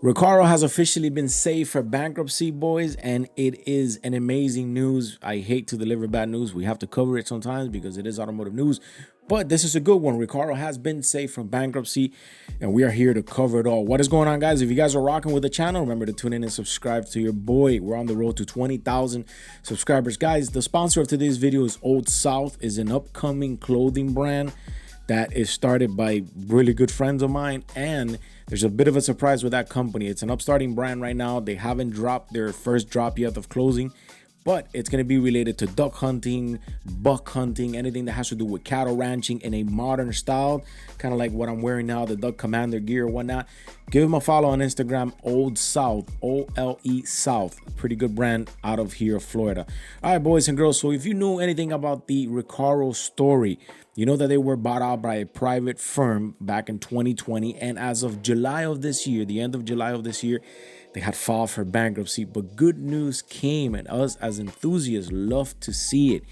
Recaro has officially been saved for bankruptcy, boys, and it is an amazing news. I hate to deliver bad news. We have to cover it sometimes because it is automotive news, but this is a good one. Recaro has been saved from bankruptcy, and we are here to cover it all. What is going on, guys? If you guys are rocking with the channel, remember to tune in and subscribe to your boy. We're on the road to 20,000 subscribers. Guys, the sponsor of today's video is Old South, is an upcoming clothing brand that is started by really good friends of mine, and there's a bit of a surprise with that company. It's an upstarting brand right now. They haven't dropped their first drop yet of clothing, but it's going to be related to duck hunting, buck hunting, anything that has to do with cattle ranching in a modern style, kind of like what I'm wearing now, the Duck Commander gear or whatnot. Give them a follow on Instagram, Old South, OLE South. Pretty good brand out of here, Florida. All right, boys and girls. So if you knew anything about the Recaro story, you know that they were bought out by a private firm back in 2020. And as of July of this year, the end of July of this year, they had filed for bankruptcy. But good news came, and us as enthusiasts love to see it.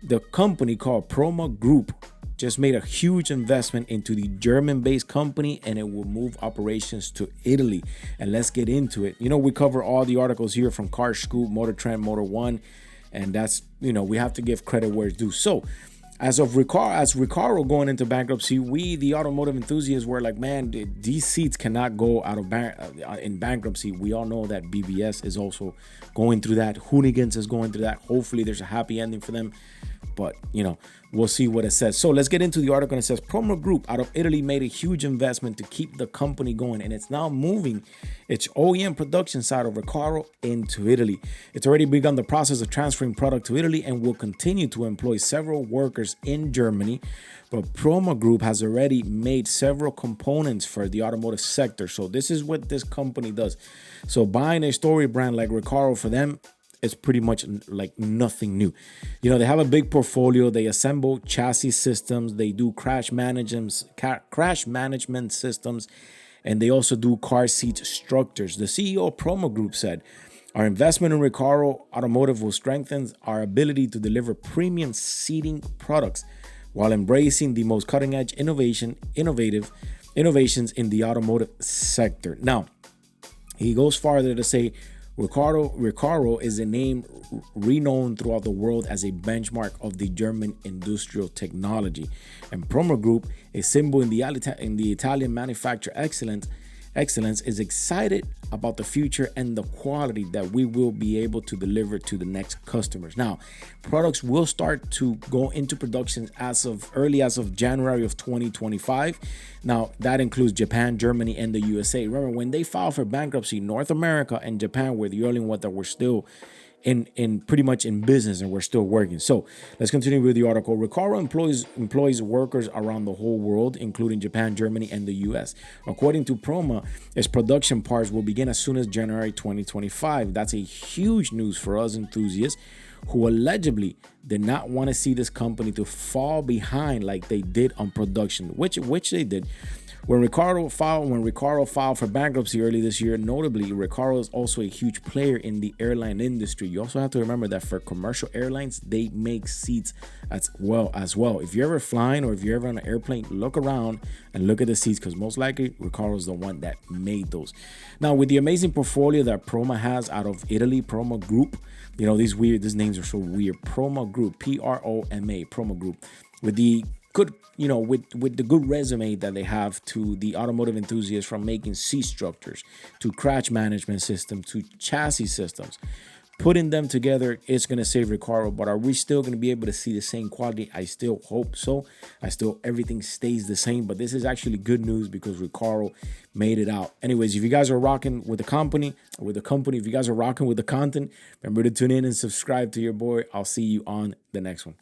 The company called Proma Group just made a huge investment into the German-based company, and it will move operations to Italy. And let's get into it. You know, we cover all the articles here from Car Scoop, Motor Trend, Motor One, and that's, you know, we have to give credit where it's due. So as Recaro going into bankruptcy, we, the automotive enthusiasts, were like, man, these seats cannot go out of in bankruptcy. We all know that BBS is also going through that. Hoonigans is going through that. Hopefully there's a happy ending for them, but you know, we'll see what it says. So let's get into the article. And it says Proma Group out of Italy made a huge investment to keep the company going, and it's now moving its OEM production side of Recaro into Italy. It's already begun the process of transferring product to Italy and will continue to employ several workers in Germany. But Proma Group has already made several components for the automotive sector. So this is what this company does. So buying a story brand like Recaro for them, it's pretty much like nothing new. You know, they have a big portfolio. They assemble chassis systems. They do crash management systems, and they also do car seat structures. The CEO of Proma Group said, "Our investment in Recaro Automotive will strengthen our ability to deliver premium seating products while embracing the most cutting-edge innovations in the automotive sector." Now, he goes farther to say, Recaro is a name renowned throughout the world as a benchmark of the German industrial technology, and Proma Group, a symbol in the Italian manufacturing excellence, is excited about the future and the quality that we will be able to deliver to the next customers. Now, products will start to go into production as early as January of 2025. Now, that includes Japan, Germany, and the USA. Remember, when they filed for bankruptcy, North America and Japan were the only ones that were still in pretty much in business, and we're still working. So let's continue with the article. Recaro employs workers around the whole world, including Japan, Germany, and the US. According to Proma, its production parts will begin as soon as January 2025. That's a huge news for us enthusiasts who allegedly did not want to see this company to fall behind like they did on production, which they did. When Recaro filed for bankruptcy early this year, notably, Recaro is also a huge player in the airline industry. You also have to remember that for commercial airlines, they make seats as well. If you're ever flying or if you're ever on an airplane, look around and look at the seats, because most likely Recaro is the one that made those. Now, with the amazing portfolio that Proma has out of Italy, Proma Group, you know, these names are so weird. Proma Group, Proma, Proma Group, with the good, you know, with the good resume that they have to the automotive enthusiasts, from making seat structures to crash management system to chassis systems. Putting them together, it's going to save Recaro, but are we still going to be able to see the same quality? I still hope so. Everything stays the same, but this is actually good news because Recaro made it out. Anyways, if you guys are rocking with the company, if you guys are rocking with the content, remember to tune in and subscribe to your boy. I'll see you on the next one.